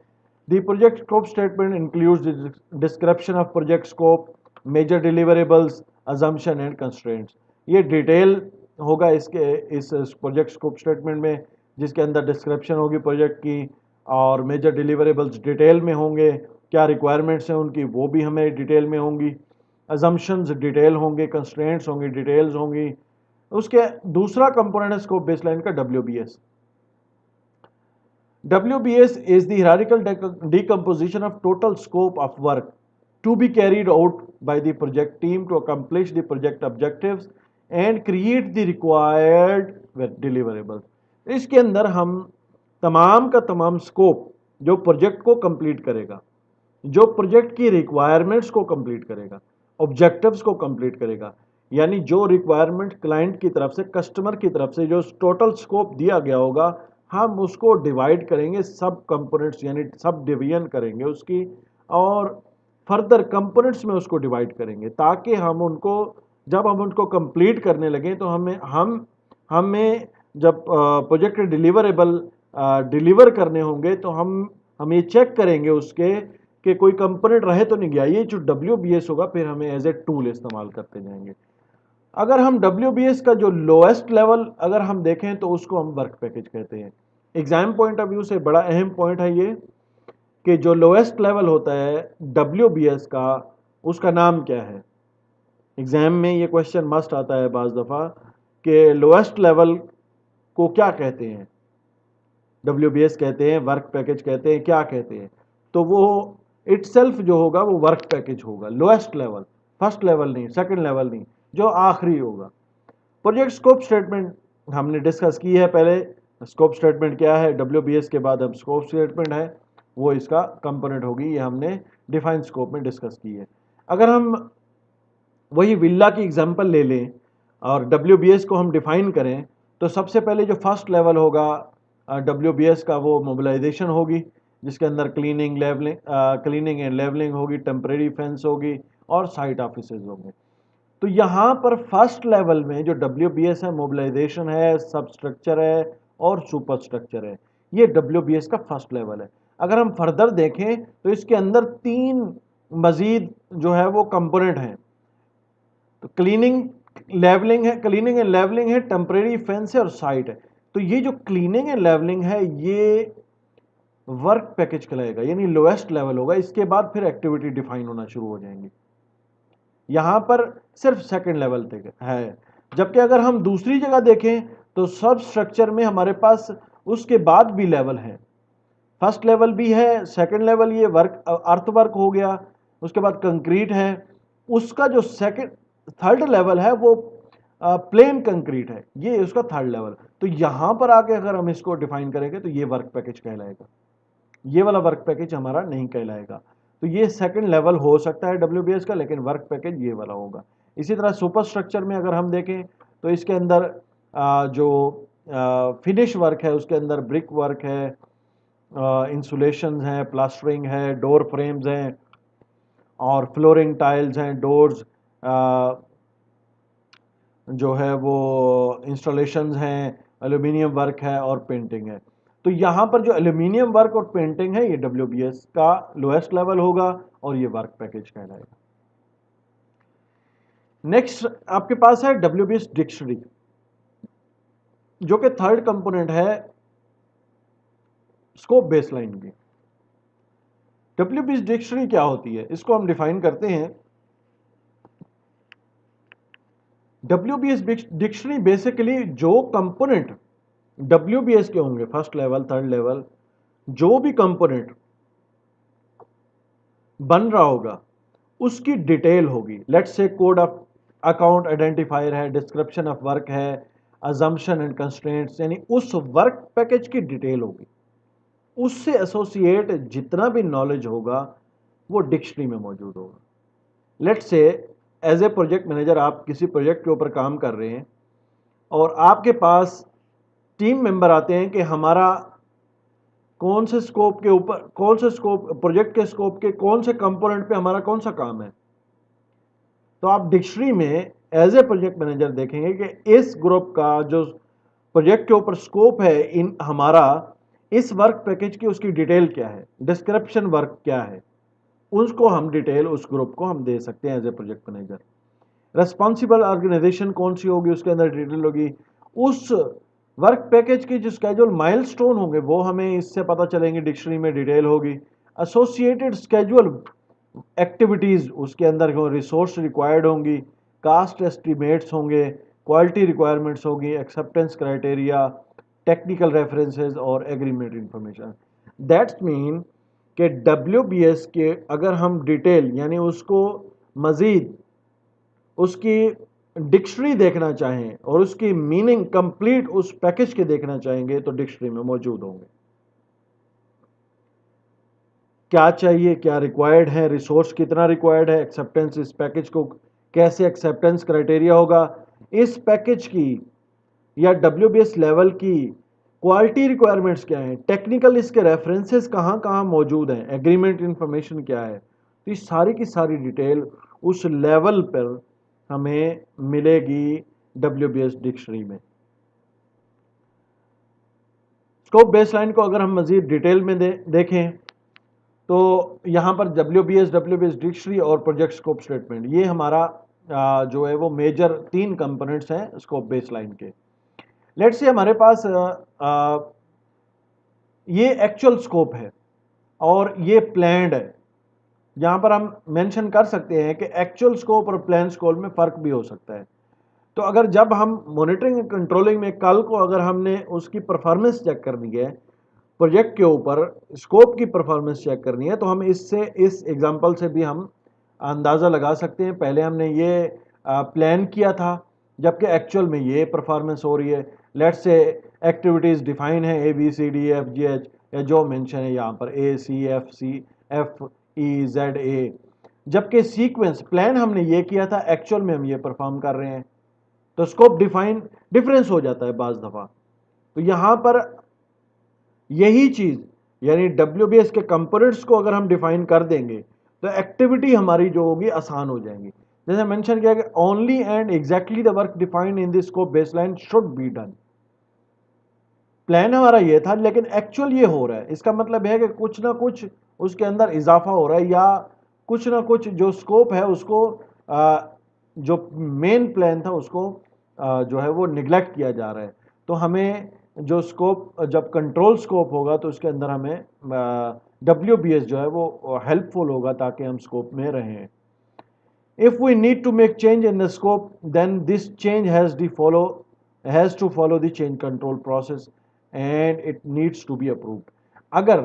the project scope statement includes the description of project scope, major deliverables, assumption and constraints. ये डिटेल होगा इस प्रोजेक्ट स्कोप स्टेटमेंट में, जिसके अंदर डिस्क्रिप्शन होगी प्रोजेक्ट की और मेजर डिलीवरेबल्स डिटेल में होंगे, क्या रिक्वायरमेंट्स हैं उनकी वो भी हमें डिटेल में होंगी, अजम्पशंस डिटेल होंगे, कंस्ट्रेंट्स होंगी, डिटेल्स होंगी। उसके दूसरा कंपोनेंट है स्कोप बेसलाइन का WBS। WBS is the hierarchical decomposition of total scope of work to be carried out by the project team to accomplish the project objectives and create the required deliverables। इसके अंदर हम तमाम का तमाम scope जो project को complete करेगा, जो प्रोजेक्ट की रिक्वायरमेंट्स को कंप्लीट करेगा, ऑब्जेक्टिव्स को कंप्लीट करेगा, यानी जो रिक्वायरमेंट क्लाइंट की तरफ से, कस्टमर की तरफ से जो टोटल स्कोप दिया गया होगा हम उसको डिवाइड करेंगे सब कंपोनेंट्स, यानी सब डिवीजन करेंगे उसकी, और फर्दर कंपोनेंट्स में उसको डिवाइड करेंगे, ताकि हम उनको जब हम उनको कंप्लीट करने लगे तो हमें जब प्रोजेक्ट डिलीवरेबल डिलीवर करने होंगे तो हम ये चेक करेंगे उसके कि कोई कंपोनेंट रहे तो नहीं गया। ये जो WBS होगा फिर हमें एज ए टूल इस्तेमाल करते जाएंगे। अगर हम WBS का जो लोएस्ट लेवल अगर हम देखें तो उसको हम वर्क पैकेज कहते हैं। एग्जाम पॉइंट ऑफ व्यू से बड़ा अहम पॉइंट है ये कि जो लोएस्ट लेवल होता है WBS का, उसका नाम क्या है। एग्जाम में ये क्वेश्चन मस्ट आता है बाज दफ़ा कि लोएस्ट लेवल को क्या कहते हैं, WBS कहते हैं, वर्क पैकेज कहते हैं, क्या कहते हैं। तो वो इटसेल्फ जो होगा वो वर्क पैकेज होगा, लोएस्ट लेवल, फर्स्ट लेवल नहीं, सेकंड लेवल नहीं, जो आखिरी होगा। प्रोजेक्ट स्कोप स्टेटमेंट हमने डिस्कस की है पहले। स्कोप स्टेटमेंट क्या है, WBS के बाद अब स्कोप स्टेटमेंट है, वो इसका कंपोनेंट होगी, ये हमने डिफाइन स्कोप में डिस्कस की है। अगर हम वही विल्ला की एग्जांपल ले लें और WBS को हम डिफाइन करें तो सबसे पहले जो फर्स्ट लेवल होगा WBS का वो मोबिलाइजेशन होगी, जिसके अंदर क्लीनिंग एंड लेवलिंग होगी, टेम्परेरी फेंस होगी और साइट ऑफिसेज होंगे। तो यहाँ पर फर्स्ट लेवल में जो WBS है, मोबिलाइजेशन है, सब स्ट्रक्चर है और सुपर स्ट्रक्चर है, ये WBS का फर्स्ट लेवल है। अगर हम फर्दर देखें तो इसके अंदर 3 मजीद जो है वो कंपोनेंट हैं। तो क्लीनिंग एंड लेवलिंग है, टेम्परेरी फेंस है और साइट है। तो ये जो क्लीनिंग एंड लेवलिंग है ये वर्क पैकेज कहलाएगा, यानी लोएस्ट लेवल होगा। इसके बाद फिर एक्टिविटी डिफाइन होना शुरू हो जाएंगी। यहां पर सिर्फ सेकंड लेवल तक है, जबकि अगर हम दूसरी जगह देखें तो सब स्ट्रक्चर में हमारे पास उसके बाद भी लेवल है। फर्स्ट लेवल भी है, सेकंड लेवल ये वर्क अर्थ वर्क हो गया, उसके बाद कंक्रीट है, उसका जो थर्ड लेवल है वो प्लेन कंक्रीट है, ये उसका थर्ड लेवल। तो यहां पर आके अगर हम इसको डिफाइन करेंगे तो ये वर्क पैकेज कहलाएगा, ये वाला वर्क पैकेज हमारा नहीं कहलाएगा। तो ये सेकंड लेवल हो सकता है WBS का, लेकिन वर्क पैकेज ये वाला होगा। इसी तरह सुपर स्ट्रक्चर में अगर हम देखें तो इसके अंदर जो फिनिश वर्क है उसके अंदर ब्रिक वर्क है, इंसुलेशन है, प्लास्टरिंग है, डोर फ्रेम्स हैं और फ्लोरिंग टाइल्स हैं, डोर्स जो है वो इंस्टॉलेशंस हैं, एल्यूमिनियम वर्क है और पेंटिंग है। तो यहाँ पर जो एल्यूमिनियम वर्क और पेंटिंग है ये WBS का लोएस्ट लेवल होगा और ये वर्क पैकेज कहलाएगा। नेक्स्ट आपके पास है WBS डिक्शनरी, जो कि थर्ड कंपोनेंट है स्कोप बेसलाइन की। WBS डिक्शनरी क्या होती है, इसको हम डिफाइन करते हैं। WBS डिक्शनरी बेसिकली जो कंपोनेंट WBS के होंगे, फर्स्ट लेवल, थर्ड लेवल, जो भी कंपोनेंट बन रहा होगा उसकी डिटेल होगी। Let's say code of account identifier है, डिस्क्रिप्शन ऑफ वर्क है, अजम्पशन एंड कंस्ट्रेंट्स, यानी उस वर्क पैकेज की डिटेल होगी। उससे एसोसिएट जितना भी नॉलेज होगा वो डिक्शनरी में मौजूद होगा। Let's say as a project manager आप किसी प्रोजेक्ट के ऊपर काम कर रहे हैं और आपके पास टीम मेंबर आते हैं कि हमारा कौन से स्कोप के ऊपर, कौन से स्कोप प्रोजेक्ट के स्कोप के कौन से कंपोनेंट पे हमारा कौन सा काम है। तो आप डिक्शनरी में एज ए प्रोजेक्ट मैनेजर देखेंगे कि इस ग्रुप का जो प्रोजेक्ट के ऊपर स्कोप है इन हमारा, इस वर्क पैकेज की उसकी डिटेल क्या है, डिस्क्रिप्शन वर्क क्या है, उसको हम डिटेल उस ग्रुप को हम दे सकते हैं as a project manager. Responsible organisation कौन सी होगी उसके अंदर डिटेल होगी। उस वर्क पैकेज की जो स्केड्यूल माइलस्टोन होंगे वो हमें इससे पता चलेंगे, डिक्शनरी में डिटेल होगी। एसोसिएटेड स्केड्यूल एक्टिविटीज़ उसके अंदर रिसोर्स रिक्वायर्ड होंगी, कास्ट एस्टिमेट्स होंगे, क्वालिटी रिक्वायरमेंट्स होगी, एक्सेप्टेंस क्राइटेरिया, टेक्निकल रेफरेंसेस और एग्रीमेंट इंफॉर्मेशन। दैट्स मीन कि WBS के अगर हम डिटेल यानी उसको मज़ीद उसकी डिक्शनरी देखना चाहें और उसकी मीनिंग कंप्लीट उस पैकेज के देखना चाहेंगे तो डिक्शनरी में मौजूद होंगे। क्या चाहिए, क्या रिक्वायर्ड है, रिसोर्स कितना रिक्वायर्ड है, एक्सेप्टेंस, इस पैकेज को कैसे एक्सेप्टेंस क्राइटेरिया होगा, इस पैकेज की या WBS लेवल की क्वालिटी रिक्वायरमेंट्स क्या हैं, टेक्निकल इसके रेफरेंसेस कहाँ कहाँ मौजूद हैं, एग्रीमेंट इंफॉर्मेशन क्या है। तो ये सारी की सारी डिटेल उस लेवल पर हमें मिलेगी WBS डिक्शनरी में। स्कोप बेसलाइन को अगर हम मजीद डिटेल में देखें तो यहाँ पर WBS डिक्शनरी और प्रोजेक्ट स्कोप स्टेटमेंट, ये हमारा जो है वो मेजर 3 कंपोनेंट्स हैं स्कोप बेसलाइन के। लेट्स से हमारे पास ये एक्चुअल स्कोप है और ये प्लान्ड है। यहाँ पर हम मेंशन कर सकते हैं कि एक्चुअल स्कोप और प्लान स्कोप में फ़र्क भी हो सकता है। तो अगर जब हम मॉनिटरिंग एंड कंट्रोलिंग में कल को अगर हमने उसकी परफॉर्मेंस चेक करनी है, प्रोजेक्ट के ऊपर स्कोप की परफॉर्मेंस चेक करनी है, तो हम इससे इस एग्जांपल से भी हम अंदाज़ा लगा सकते हैं। पहले हमने ये प्लान किया था जबकि एक्चुअल में ये परफॉर्मेंस हो रही है। लेट्स से एक्टिविटीज़ डिफाइन है ABCDEFGH या जो मेंशन है यहाँ पर ACFCFEZA, जबकि सीक्वेंस प्लान हमने ये किया था, एक्चुअल में हम ये परफॉर्म कर रहे हैं। तो स्कोप डिफाइन डिफरेंस हो जाता है बाज दफ़ा। तो यहाँ पर यही चीज़ यानी WBS के कंपोनेंट्स को अगर हम डिफाइन कर देंगे तो एक्टिविटी हमारी जो होगी आसान हो जाएंगी। जैसे मेंशन किया कि only and exactly the work defined in this scope baseline should be done. Plan हमारा ये था लेकिन एक्चुअल ये हो रहा है, इसका मतलब है कि कुछ ना कुछ उसके अंदर इजाफा हो रहा है या कुछ ना कुछ जो स्कोप है उसको जो मेन प्लान था उसको जो है वो निगलेक्ट किया जा रहा है। तो हमें जो स्कोप जब कंट्रोल स्कोप होगा तो उसके अंदर हमें WBS जो है वो हेल्पफुल होगा ताकि हम स्कोप में रहें। If we need to make change in the scope, then this change has to follow the change control process and it needs to be approved. अगर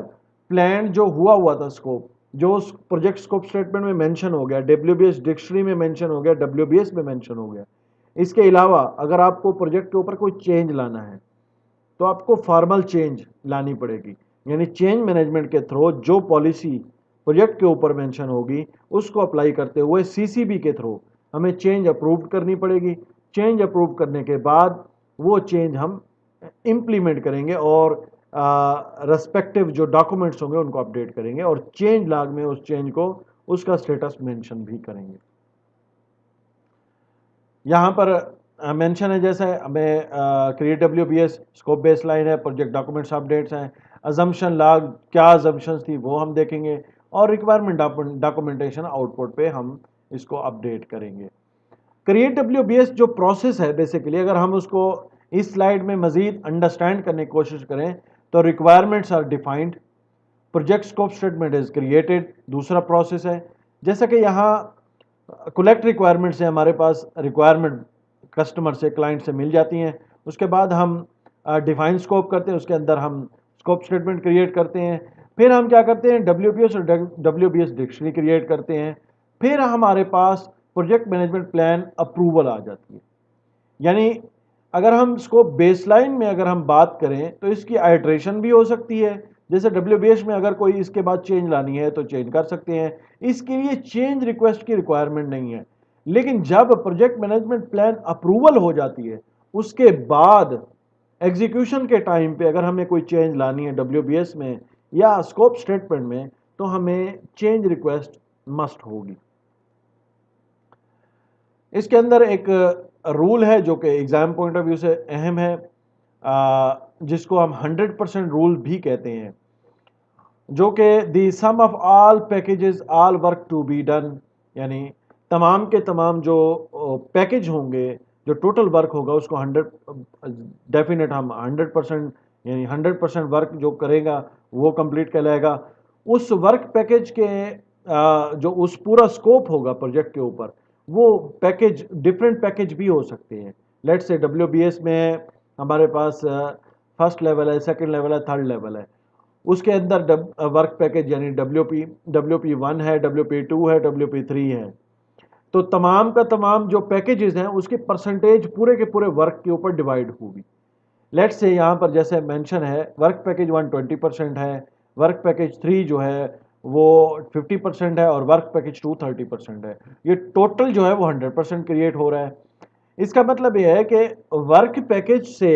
प्लान जो हुआ था स्कोप जो प्रोजेक्ट स्कोप स्टेटमेंट में mention हो गया, WBS dictionary में mention हो गया, WBS में मेंशन हो गया, इसके अलावा अगर आपको प्रोजेक्ट के ऊपर कोई चेंज लाना है तो आपको फॉर्मल चेंज लानी पड़ेगी। यानी चेंज मैनेजमेंट के थ्रू जो पॉलिसी प्रोजेक्ट के ऊपर मेंशन होगी उसको अप्लाई करते हुए CCB के थ्रू हमें चेंज अप्रूव करनी पड़ेगी। चेंज अप्रूव करने के बाद वो चेंज हम इम्प्लीमेंट करेंगे और रेस्पेक्टिव जो डॉक्यूमेंट्स होंगे उनको अपडेट करेंगे और चेंज लॉग में उस चेंज को उसका स्टेटस मेंशन भी करेंगे। यहाँ पर मेंशन है जैसे हमें क्रिएट WBS स्कोप बेसलाइन है, प्रोजेक्ट डॉक्यूमेंट्स अपडेट्स हैं, अजम्पशन लॉग क्या अजम्पशंस थी वो हम देखेंगे और रिक्वायरमेंट डॉक्यूमेंटेशन आउटपुट पे हम इसको अपडेट करेंगे। क्रिएट WBS जो प्रोसेस है बेसिकली अगर हम उसको इस स्लाइड में मजीद अंडरस्टैंड करने की कोशिश करें तो requirements are defined, project scope statement is created, दूसरा प्रोसेस है। जैसा कि यहाँ कलेक्ट रिक्वायरमेंट्स है, हमारे पास रिक्वायरमेंट कस्टमर से क्लाइंट से मिल जाती हैं, उसके बाद हम डिफाइन स्कोप करते हैं, उसके अंदर हम स्कोप स्टेटमेंट क्रिएट करते हैं, फिर हम क्या करते हैं WBS और WBS डिक्शनरी क्रिएट करते हैं, फिर हमारे पास प्रोजेक्ट मैनेजमेंट प्लान अप्रूवल आ जाती है। यानी अगर हम स्कोप बेसलाइन में अगर हम बात करें तो इसकी आइट्रेशन भी हो सकती है, जैसे WBS में अगर कोई इसके बाद चेंज लानी है तो चेंज कर सकते हैं, इसके लिए चेंज रिक्वेस्ट की रिक्वायरमेंट नहीं है। लेकिन जब प्रोजेक्ट मैनेजमेंट प्लान अप्रूवल हो जाती है उसके बाद एग्जीक्यूशन के टाइम पे अगर हमें कोई चेंज लानी है WBS में या स्कोप स्टेटमेंट में तो हमें चेंज रिक्वेस्ट मस्ट होगी। इसके अंदर एक रूल है जो कि एग्जाम पॉइंट ऑफ व्यू से अहम है, जिसको हम 100% रूल भी कहते हैं, जो कि the sum of all packages all work to be done, यानी तमाम के तमाम जो पैकेज होंगे जो टोटल वर्क होगा उसको 100 हम 100% यानी 100% वर्क जो करेगा वो कंप्लीट कहलाएगा। उस वर्क पैकेज के जो उस पूरा स्कोप होगा प्रोजेक्ट के ऊपर वो पैकेज डिफरेंट पैकेज भी हो सकते हैं। लेट्स से WBS में हमारे पास फर्स्ट लेवल है, सेकंड लेवल है, थर्ड लेवल है, उसके अंदर वर्क पैकेज यानी WP1 है, WP2 है, WP3 है। तो तमाम का तमाम जो पैकेजेस हैं उसके परसेंटेज पूरे के पूरे वर्क के ऊपर डिवाइड होगी। लेट्स से यहाँ पर जैसे मेंशन है वर्क पैकेज 1 20% है, वर्क पैकेज 3 जो है वो 50% है और वर्क पैकेज 2 30% है। ये टोटल जो है वो 100% क्रिएट हो रहा है। इसका मतलब ये है कि वर्क पैकेज से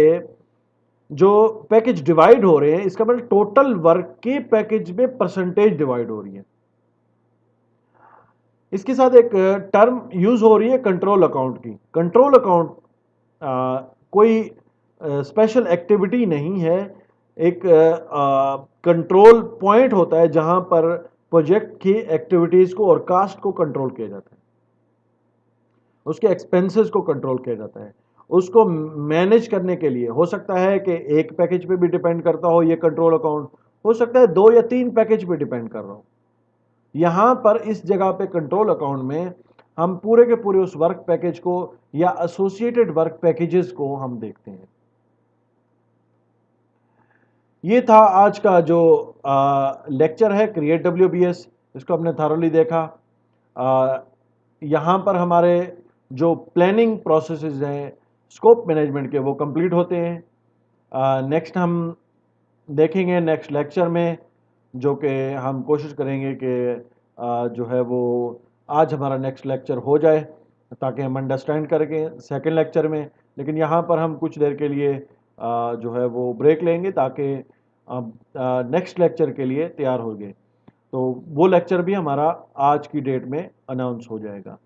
जो पैकेज डिवाइड हो रहे हैं, इसका मतलब टोटल वर्क के पैकेज में परसेंटेज डिवाइड हो रही है। इसके साथ एक टर्म यूज हो रही है कंट्रोल अकाउंट की। कंट्रोल अकाउंट कोई स्पेशल एक्टिविटी नहीं है, एक कंट्रोल पॉइंट होता है जहां पर प्रोजेक्ट की एक्टिविटीज को और कास्ट को कंट्रोल किया जाता है, उसके एक्सपेंसेस को कंट्रोल किया जाता है। उसको मैनेज करने के लिए हो सकता है कि एक पैकेज पे भी डिपेंड करता हो ये कंट्रोल अकाउंट, हो सकता है 2 या 3 पैकेज पे डिपेंड कर रहा हो। यहां पर इस जगह पे कंट्रोल अकाउंट में हम पूरे के पूरे उस वर्क पैकेज को या एसोसिएटेड वर्क पैकेजेस को हम देखते हैं। ये था आज का जो लेक्चर है क्रिएट WBS, इसको हमने थारोली देखा। यहाँ पर हमारे जो प्लानिंग प्रोसेसेस हैं स्कोप मैनेजमेंट के, वो कंप्लीट होते हैं। नेक्स्ट हम देखेंगे नेक्स्ट लेक्चर में, जो कि हम कोशिश करेंगे कि जो है वो आज हमारा नेक्स्ट लेक्चर हो जाए ताकि हम अंडरस्टैंड करें सेकंड लेक्चर में। लेकिन यहाँ पर हम कुछ देर के लिए जो है वो ब्रेक लेंगे ताकि नेक्स्ट लेक्चर के लिए तैयार हो गए। तो वो लेक्चर भी हमारा आज की डेट में अनाउंस हो जाएगा।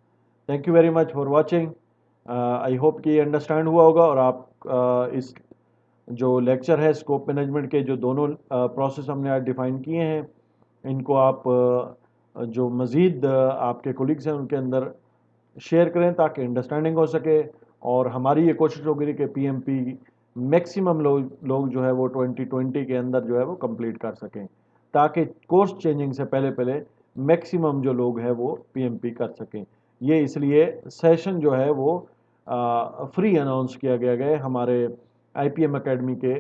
Thank you very much for watching. I hope कि अंडरस्टैंड हुआ होगा और आप इस जो लेक्चर है स्कोप मैनेजमेंट के जो दोनों प्रोसेस हमने आज डिफाइन किए हैं, इनको आप जो मज़ीद आपके कोलिग्स हैं उनके अंदर शेयर करें ताकि अंडरस्टैंडिंग हो सके। और हमारी ये कोशिश होगी कि PMP मैक्सिमम लोग जो है वो 2020 के अंदर जो है वो कंप्लीट कर सकें, ताकि कोर्स चेंजिंग से पहले पहले मैक्सिमम जो लोग हैं वो PMP कर सकें। ये इसलिए सेशन जो है वो फ्री अनाउंस किया गया है हमारे IPM एकेडमी के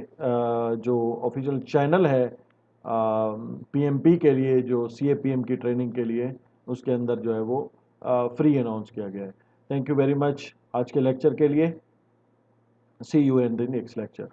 जो ऑफिशियल चैनल है PMP के लिए, जो CAPM की ट्रेनिंग के लिए, उसके अंदर जो है वो फ्री अनाउंस किया गया है। थैंक यू वेरी मच आज के लेक्चर के लिए। See you in the next lecture.